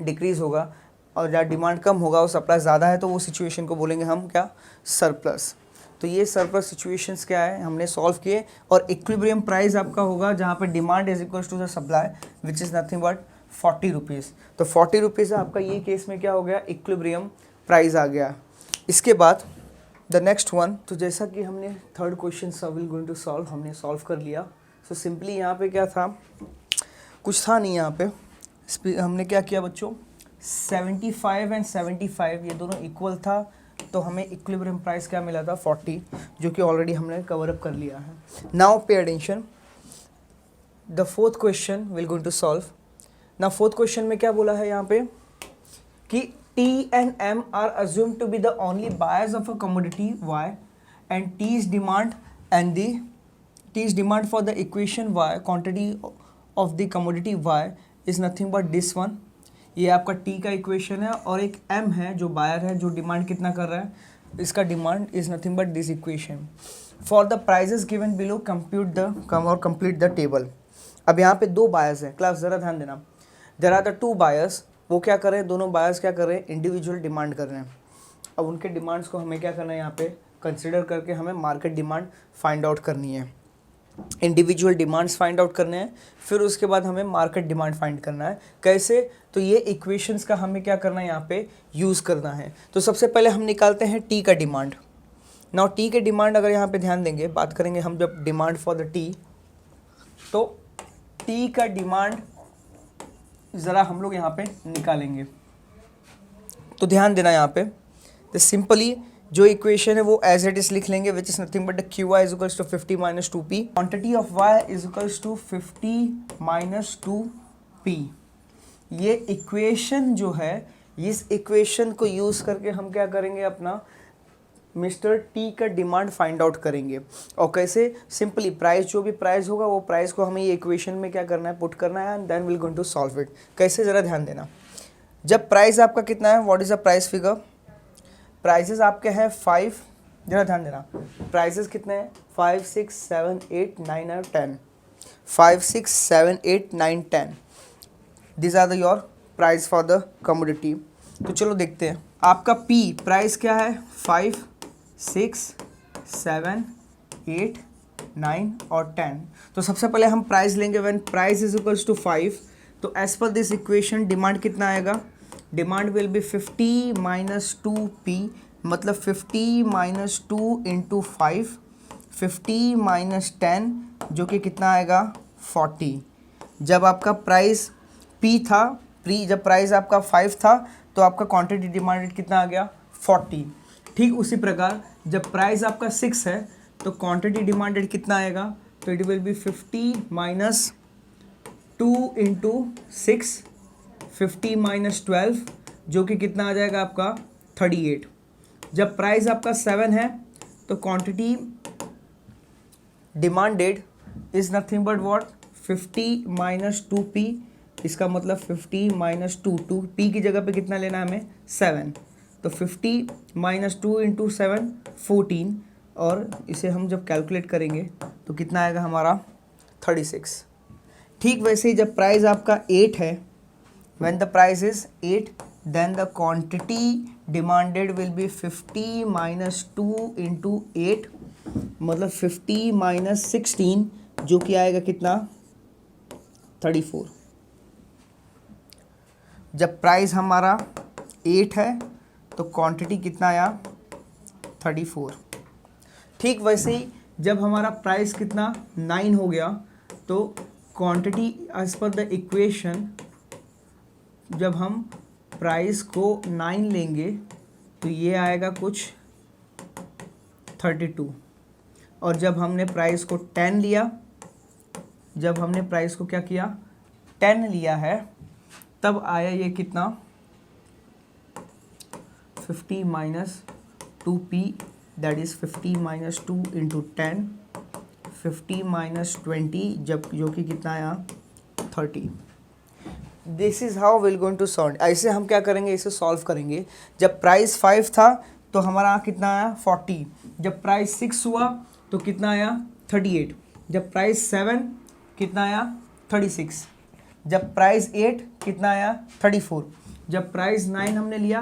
डिक्रीज़ होगा, और जहाँ डिमांड कम होगा और सप्लाई ज़्यादा है तो वो सिचुएशन को बोलेंगे हम क्या सरप्लस। तो ये सरप्लस सिचुएशंस क्या है हमने सॉल्व किए। और इक्विलिब्रियम प्राइस आपका होगा जहाँ पे demand is equals to the supply which is nothing but 40 rupees. तो 40 रुपीज़ आपका ये केस में क्या हो गया इक्विलिब्रियम प्राइस आ गया। इसके बाद द नेक्स्ट वन, तो जैसा कि हमने third question will going to solve, हमने सॉल्व कर लिया। सो सिंपली यहाँ पे क्या था, कुछ था नहीं यहाँ पे हमने क्या किया बच्चों, 75 एंड 75 ये दोनों इक्वल था, तो हमें इक्विलिब्रियम प्राइस क्या मिला था 40, जो कि ऑलरेडी हमने कवर अप कर लिया है। Now pay attention, the fourth question will going to solve. Now fourth question में क्या बोला है यहाँ पे कि T and M are assumed to be the only buyers of a commodity Y and T's demand for the equation Y, quantity of the commodity Y is nothing but this one। ये आपका T का इक्वेशन है और एक M है जो बायर है, जो डिमांड कितना कर रहा है, इसका demand is nothing but this equation. For the prices given below complete the table. अब यहाँ पे दो बायर्स हैं क्लास, ज़रा ध्यान देना, there are the two buyers. वो क्या कर रहे हैं, दोनों बायर्स क्या कर रहे हैं, इंडिविजुअल डिमांड कर रहे हैं। अब उनके डिमांड्स को हमें क्या करना है यहाँ पे कंसिडर करके हमें मार्केट डिमांड फाइंड आउट करनी है, इंडिविजुअल डिमांड्स फाइंड आउट करने हैं, फिर उसके बाद हमें मार्केट डिमांड फाइंड करना है। कैसे? तो ये इक्वेशंस का हमें क्या करना है यहाँ पे यूज़ करना है। तो सबसे पहले हम निकालते हैं टी का डिमांड। नाउ टी के डिमांड अगर यहाँ पे ध्यान देंगे, बात करेंगे हम जब डिमांड फॉर द टी, तो टी का डिमांड ज़रा हम लोग यहाँ पे निकालेंगे। तो ध्यान देना यहाँ पे, तो सिंपली जो इक्वेशन है वो एज इट इज लिख लेंगे, which is nothing but Q Y is equals to 50 minus 2p, quantity of Y is equals to 50 minus 2p। ये इक्वेशन जो है, इस इक्वेशन को यूज़ करके हम क्या करेंगे, अपना मिस्टर टी का डिमांड फाइंड आउट करेंगे। और कैसे? सिंपली प्राइस, जो भी प्राइस होगा वो प्राइस को हमें ये इक्वेशन में क्या करना है, पुट करना है, and then will going to solve it. कैसे? ज़रा ध्यान देना। जब प्राइस आपका कितना है, what is the price figure, prices आपके हैं 5, जरा ध्यान देना, प्राइसेस कितने हैं 5, 6, 7, 8, 9 और 10, 5, 6, 7, 8, 9, 10, this are the your price for the commodity. तो चलो देखते हैं, आपका P प्राइस क्या है, 5, 6, 7, 8, 9 और 10। तो सबसे पहले हम प्राइस लेंगे, when price is equals to 5, तो as per this equation demand कितना आएगा, demand will be 50 minus 2p, मतलब 50 माइनस 2 इंटू 5, 50 माइनस 10 जो कि कितना आएगा 40। जब आपका प्राइस p था, जब प्राइस आपका 5 था तो आपका क्वांटिटी डिमांडेड कितना आ गया 40। ठीक उसी प्रकार जब प्राइस आपका 6 है तो क्वांटिटी डिमांडेड कितना आएगा, तो it will be 50 minus 2 into 6, 50 minus 12 जो कि कितना आ जाएगा आपका 38। जब प्राइस आपका 7 है तो quantity demanded is nothing but what 50 minus 2p, इसका मतलब 50 माइनस 2p की जगह पे कितना लेना है हमें 7, तो 50 माइनस 2 इंटू 7 14, और इसे हम जब कैलकुलेट करेंगे तो कितना आएगा हमारा 36। ठीक वैसे ही जब प्राइस आपका 8 है, when the price is 8 then the quantity demanded will be 50 minus 2 into 8, मतलब 50 minus 16 जो कि आएगा कितना 34। जब प्राइस हमारा 8 है तो क्वांटिटी कितना आया 34। ठीक वैसे ही जब हमारा प्राइस कितना 9 हो गया तो quantity as per the equation, जब हम प्राइस को 9 लेंगे तो ये आएगा कुछ 32, और जब हमने प्राइस को 10 लिया, जब हमने प्राइस को क्या किया 10 लिया है, तब आया ये कितना 50 minus 2p, that is 50 minus 2 into 10, 50 minus 20 जब जो कि कितना आया 30। This is how will going to solve. ऐसे हम क्या करेंगे, इसे सॉल्व करेंगे। जब प्राइस 5 था तो हमारा कितना आया 40, जब प्राइस 6 हुआ तो कितना आया 38, जब प्राइस 7 कितना आया 36, जब प्राइस 8 कितना आया 34, जब प्राइस 9 हमने लिया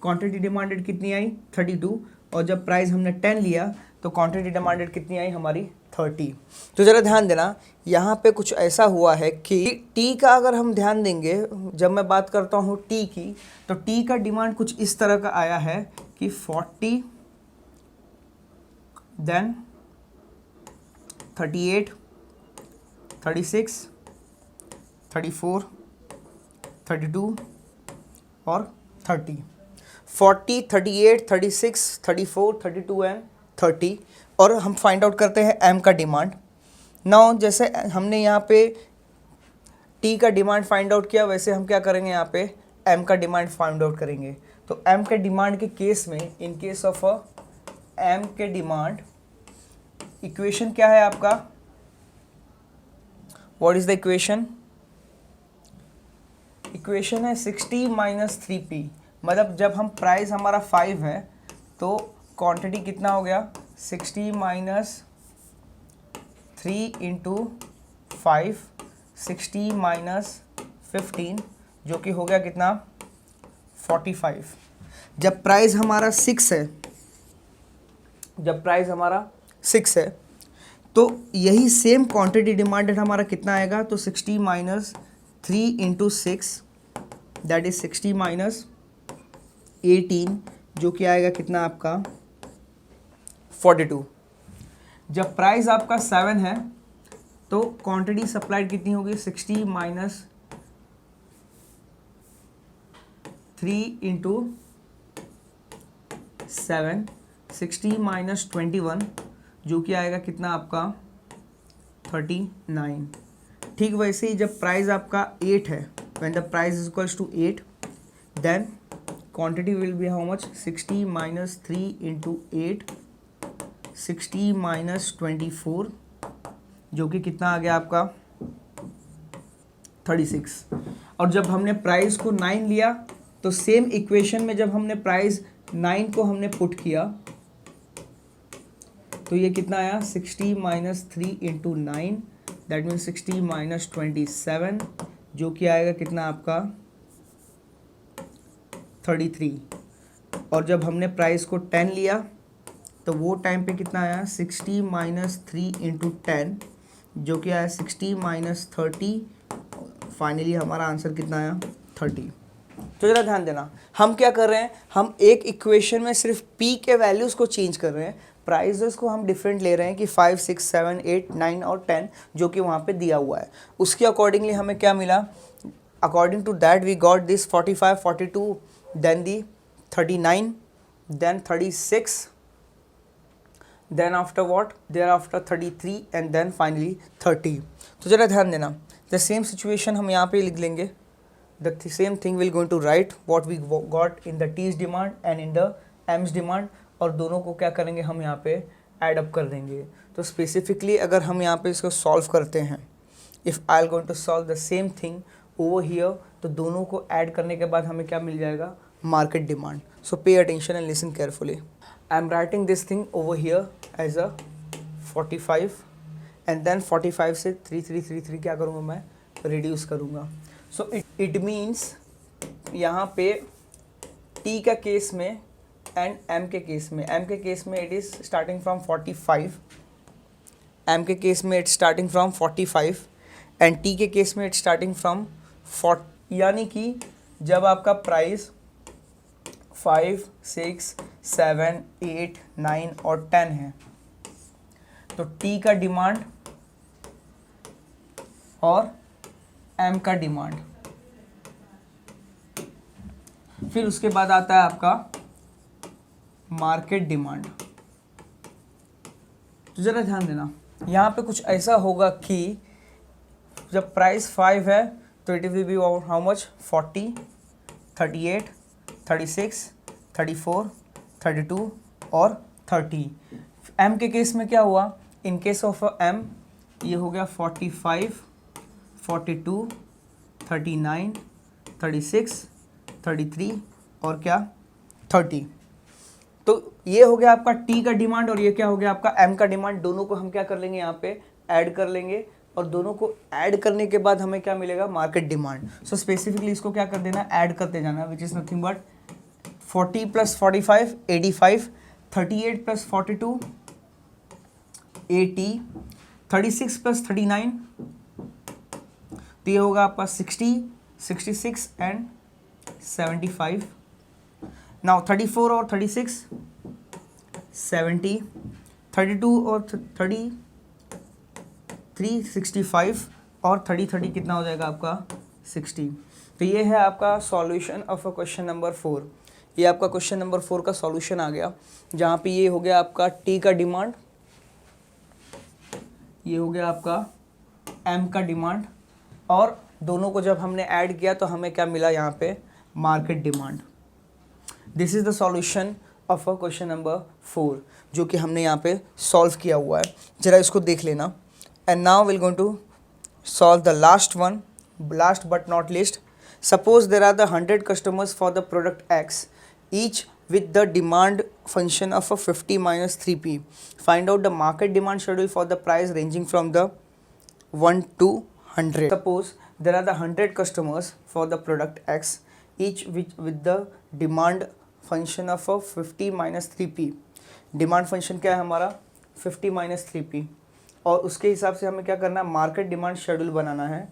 क्वांटिटी डिमांडेड कितनी आई 32, और जब प्राइस हमने 10 लिया तो क्वांटिटी डिमांडेड कितनी आई हमारी 30। तो ज़रा ध्यान देना, यहाँ पे कुछ ऐसा हुआ है कि टी का अगर हम ध्यान देंगे, जब मैं बात करता हूँ टी की, तो टी का डिमांड कुछ इस तरह का आया है कि 40, देन 38, 36, 34, 32 और 30। 40, 38, 36, 34, 32 एंड 30, और हम फाइंड आउट करते हैं एम का डिमांड। नाउ जैसे हमने यहाँ पे टी का डिमांड फाइंड आउट किया, वैसे हम क्या करेंगे यहाँ पे एम का डिमांड फाइंड आउट करेंगे। तो एम के डिमांड के केस में, इन केस ऑफ एम के डिमांड, इक्वेशन क्या है आपका, what is the equation, equation है 60 माइनस 3p, मतलब जब हम प्राइस हमारा 5 है तो क्वांटिटी कितना हो गया 60 माइनस 3 इंटू 5, 60 माइनस 15 जो कि हो गया कितना 45। जब प्राइस हमारा 6 है, जब प्राइस हमारा 6 है तो यही सेम क्वांटिटी डिमांडेड हमारा कितना आएगा, तो 60 minus 3 into 6 that is 60 minus 18 जो कि आएगा कितना आपका 42। जब प्राइस आपका 7 है तो क्वांटिटी सप्लाइड कितनी होगी, 60 माइनस 3 इंटू 7, 60 माइनस 21 जो कि आएगा कितना आपका 39। ठीक वैसे ही जब प्राइस आपका 8 है, when the price is equals to 8 then quantity will be how much, 60 minus 3 into 8, 60 minus 24 जो कि कितना आ गया आपका 36। और जब हमने प्राइस को 9 लिया तो सेम इक्वेशन में जब हमने प्राइस 9 को हमने पुट किया तो ये कितना आया, 60 minus 3 into 9 that means 60 minus 27 जो कि आएगा कितना आपका 33। और जब हमने प्राइस को 10 लिया तो वो टाइम पे कितना आया, 60 माइनस 3 इंटू 10 जो कि आया 60 माइनस 30। फाइनली हमारा आंसर कितना आया 30। तो ज़रा ध्यान देना, हम क्या कर रहे हैं, हम एक इक्वेशन में सिर्फ पी के वैल्यूज़ को चेंज कर रहे हैं, प्राइजेस को हम डिफरेंट ले रहे हैं कि 5, 6, 7, 8, 9 और 10 जो कि वहाँ पे दिया हुआ है, उसके अकॉर्डिंगली हमें क्या मिला, according to that we got this 45, 42, then the 39, then 36, then after what, there after 33 and then finally 30। तो ज़रा ध्यान देना, द सेम सिचुएशन हम यहाँ पे लिख लेंगे, the same thing will going to write what we got in the T's demand and in the M's demand और दोनों को क्या करेंगे हम यहाँ पे ऐड अप कर देंगे। तो स्पेसिफिकली अगर हम यहाँ पे इसको सॉल्व करते हैं, if I'll going to solve the same thing over here, तो दोनों को ऐड करने के बाद हमें क्या मिल जाएगा, market demand. So pay attention and listen carefully, I am writing this thing over here as a 45 and then 45 से 3333 क्या करूँगा मैं, रिड्यूस करूँगा। सो इट मीन्स यहाँ पे टी का केस में एंड एम के केस में, एम के केस में it is starting from 45, M के केस में it's starting from 45 and T के केस में इट्स स्टार्टिंग फ्रॉम 40। यानी कि जब आपका प्राइस 5, 6, 7, 8, 9 और 10 है तो टी का डिमांड और एम का डिमांड, फिर उसके बाद आता है आपका मार्केट डिमांड। तो जरा ध्यान देना, यहाँ पे कुछ ऐसा होगा कि जब प्राइस 5 है तो it will be how much, 40, 38, 36, 34, 32 और 30। एम के केस में क्या हुआ, इन केस ऑफ एम ये हो गया 45, 42, 39, 36, 33 और क्या 30। तो ये हो गया आपका टी का डिमांड और ये क्या हो गया आपका एम का डिमांड। दोनों को हम क्या कर लेंगे, यहाँ पे ऐड कर लेंगे और दोनों को ऐड करने के बाद हमें क्या मिलेगा, मार्केट डिमांड। सो स्पेसिफिकली इसको क्या कर देना, ऐड करते जाना, विच is nothing but 40 plus 45 85, 38 plus 42 80, 36 plus 39 तो ये होगा आपका 60, 66 एंड 75। नाउ 34 और 36 70, 32 और 33 65 और 30 कितना हो जाएगा आपका 60। तो ये है आपका solution of a question number 4। ये आपका क्वेश्चन नंबर 4 का सॉल्यूशन आ गया, जहाँ पे ये हो गया आपका टी का डिमांड, ये हो गया आपका एम का डिमांड और दोनों को जब हमने ऐड किया तो हमें क्या मिला यहाँ पे, market demand. This is the solution of a question number 4 जो कि हमने यहाँ पे सॉल्व किया हुआ है। ज़रा इसको देख लेना। And now will going to solve the last one, last but not least. Suppose there are the 100 customers for the product x, each with the demand function of a 50 minus 3p. Find out the market demand schedule for the price ranging from the 1 to 100. Suppose there are the 100 customers for the product X, each with the demand function of 50 minus 3p। Demand function क्या है हमारा 50 माइनस 3p, और उसके हिसाब से हमें क्या करना है, मार्केट डिमांड शेड्यूल बनाना है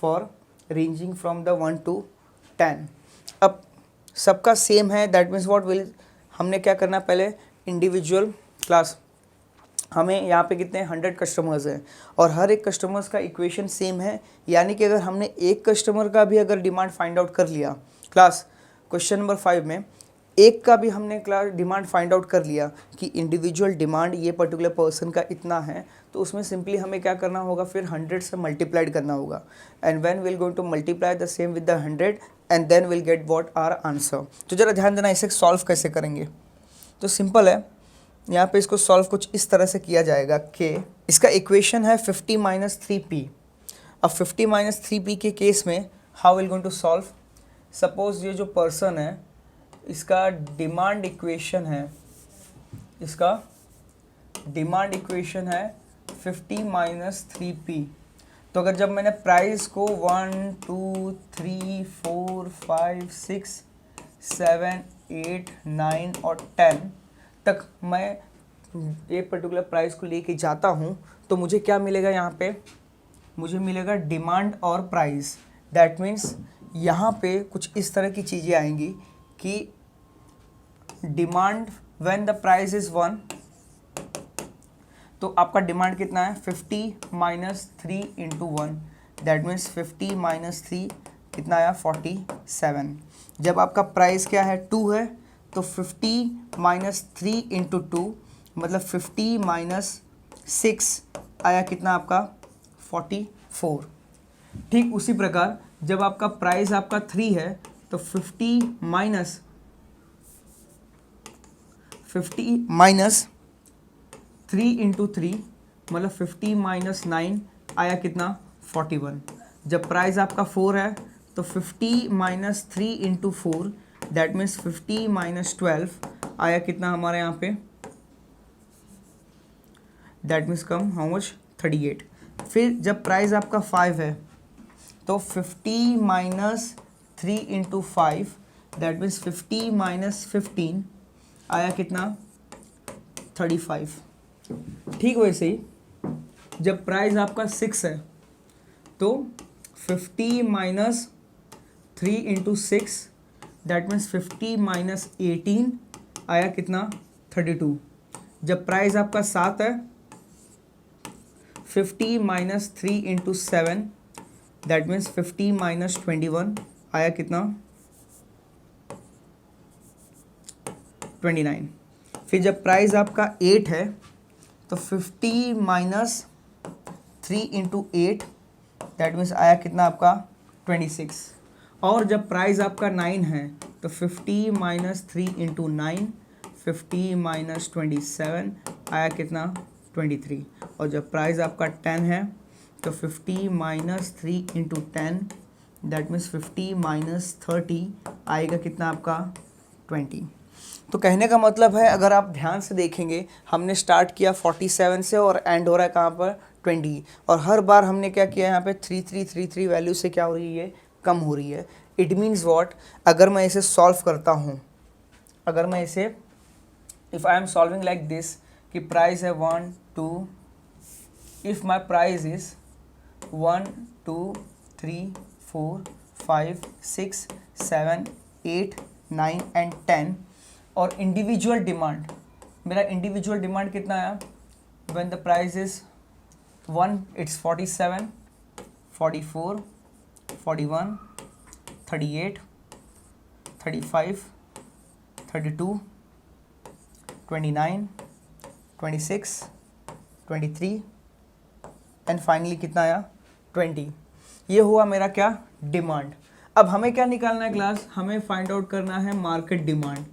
for ranging from the 1 to 10। अब सबका सेम है, दैट मीन्स व्हाट विल, हमने क्या करना है पहले इंडिविजुअल क्लास, हमें यहाँ पे कितने 100 कस्टमर्स हैं और हर एक कस्टमर्स का इक्वेशन सेम है, यानी कि अगर हमने एक कस्टमर का भी अगर डिमांड फाइंड आउट कर लिया क्लास, क्वेश्चन नंबर 5 में एक का भी हमने क्लास डिमांड फाइंड आउट कर लिया कि इंडिविजुअल डिमांड ये पर्टिकुलर पर्सन का इतना है, तो उसमें सिंपली हमें क्या करना होगा, फिर 100 से मल्टीप्लाइड करना होगा, and when will going to multiply the same with the 100 and then will get what are answer. तो ज़रा ध्यान देना, इसे सॉल्व कैसे करेंगे, तो सिंपल है, यहाँ पे इसको सॉल्व कुछ इस तरह से किया जाएगा कि इसका इक्वेशन है 50 माइनस 3p। अब 50 माइनस 3p के केस में how will going to solve, suppose ये जो पर्सन है इसका डिमांड इक्वेशन है, इसका डिमांड इक्वेशन है 50 माइनस 3p। तो अगर जब मैंने प्राइस को 1 2 3 4 5 6 7 8 9 और 10 तक मैं ये पर्टिकुलर प्राइस को लेके जाता हूँ, तो मुझे क्या मिलेगा, यहाँ पे मुझे मिलेगा डिमांड और प्राइस। दैट मीन्स यहाँ पे कुछ इस तरह की चीज़ें आएंगी कि demand when the price is 1, तो आपका डिमांड कितना है 50 minus 3 into 1, that means 50 minus 3 कितना आया 47। जब आपका प्राइस क्या है 2 है, तो 50 माइनस 3 इंटू 2 मतलब 50 माइनस 6 आया कितना आपका 44। ठीक उसी प्रकार जब आपका प्राइस आपका 3 है, तो 50 माइनस 3 इंटू 3 मतलब 50 माइनस 9 आया कितना 41। जब प्राइस आपका 4 है, तो 50 minus 3 into 4 that means 50 minus 12 आया कितना हमारे यहाँ पे, that means come how much 38। फिर जब प्राइस आपका 5 है, तो 50 minus 3 into 5 that means 50 minus 15 आया कितना 35। ठीक वैसे ही जब प्राइस आपका 6 है, तो 50 minus 3 into 6 that means 50 minus 18 आया कितना 32। जब प्राइस आपका 7 है, 50 minus 3 into 7 that means 50 minus 21 आया कितना 29। फिर जब प्राइस आपका 8 है, तो 50 माइनस 3 इंटू 8 दैट मीन्स आया कितना आपका 26। और जब प्राइस आपका 9 है, तो 50 माइनस 3 इंटू 9 50 माइनस 27 आया कितना 23। और जब प्राइस आपका 10 है, तो 50 minus 3 into 10 that means 50 minus 30 आएगा कितना आपका 20। तो कहने का मतलब है, अगर आप ध्यान से देखेंगे, हमने स्टार्ट किया 47 से और एंड हो रहा है कहाँ पर 20, और हर बार हमने क्या किया यहाँ पे 3333 वैल्यू से क्या हो रही है, कम हो रही है। इट मीन्स व्हाट, अगर मैं इसे सॉल्व करता हूँ, अगर मैं इसे if I am solving like this कि प्राइस है 1 2, if my price is 1 2 3 4 5 6 7 8 9 and 10, और इंडिविजुअल डिमांड, मेरा इंडिविजुअल डिमांड कितना आया when the price is 1 it's 47 44 41 38 35 32 29 26 23 and finally कितना आया 20। ये हुआ मेरा क्या डिमांड। अब हमें क्या निकालना है क्लास, हमें फाइंड आउट करना है मार्केट डिमांड।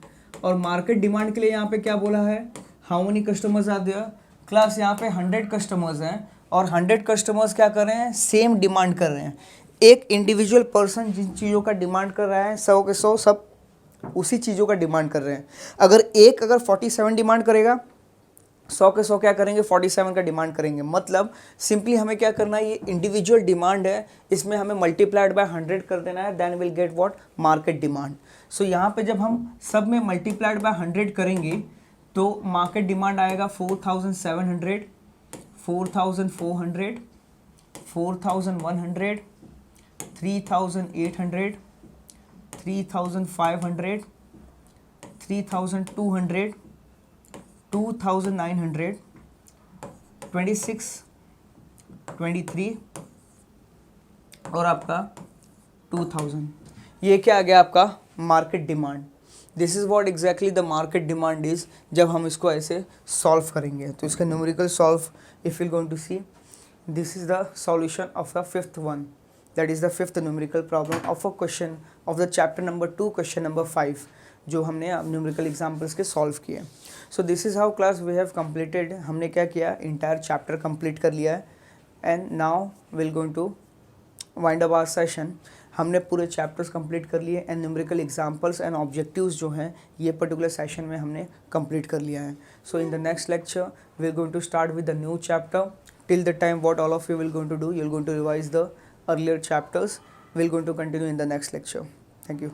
और मार्केट डिमांड के लिए यहाँ पे क्या बोला है, how many customers are there class, यहाँ पे 100 कस्टमर्स हैं और 100 कस्टमर्स क्या कर रहे हैं, सेम डिमांड कर रहे हैं। एक इंडिविजुअल पर्सन जिन चीज़ों का डिमांड कर रहा है 100 के 100 सब उसी चीज़ों का डिमांड कर रहे हैं। अगर 47 डिमांड करेगा, 100 के 100 क्या करेंगे 47 का डिमांड करेंगे। मतलब सिंपली हमें क्या करना है, ये इंडिविजुअल डिमांड है, इसमें हमें मल्टीप्लाइड बाय 100 कर देना है, then will get what market demand. So यहाँ पे जब हम सब में मल्टीप्लाइड बाय 100 करेंगे तो मार्केट डिमांड आएगा 4700, 4400, 4100, 3800, 3500, 3200, 2900, 26, 23 और आपका 2000। ये क्या आ गया आपका market demand. This is what exactly the market demand is जब हम इसको ऐसे सॉल्व करेंगे। तो इसका numerical solve if you going to see, this is the solution of the fifth one, that is the fifth numerical problem of a question of the chapter number 2 question number 5 जो हमने न्यूमेरिकल एग्जाम्पल्स के सॉल्व किए। So this is how class we have completed. हमने क्या किया, इंटायर चैप्टर कंप्लीट कर लिया है and now will going to wind up our session. हमने पूरे चैप्टर्स कंप्लीट कर लिए and numerical examples and objectives जो हैं ये पर्टिकुलर सेशन में हमने कंप्लीट कर लिया है। So in the next lecture we are going to start with the new chapter. Till the time what all of you will going to do, you will going to revise the earlier chapters, will going to continue in the next lecture. Thank you.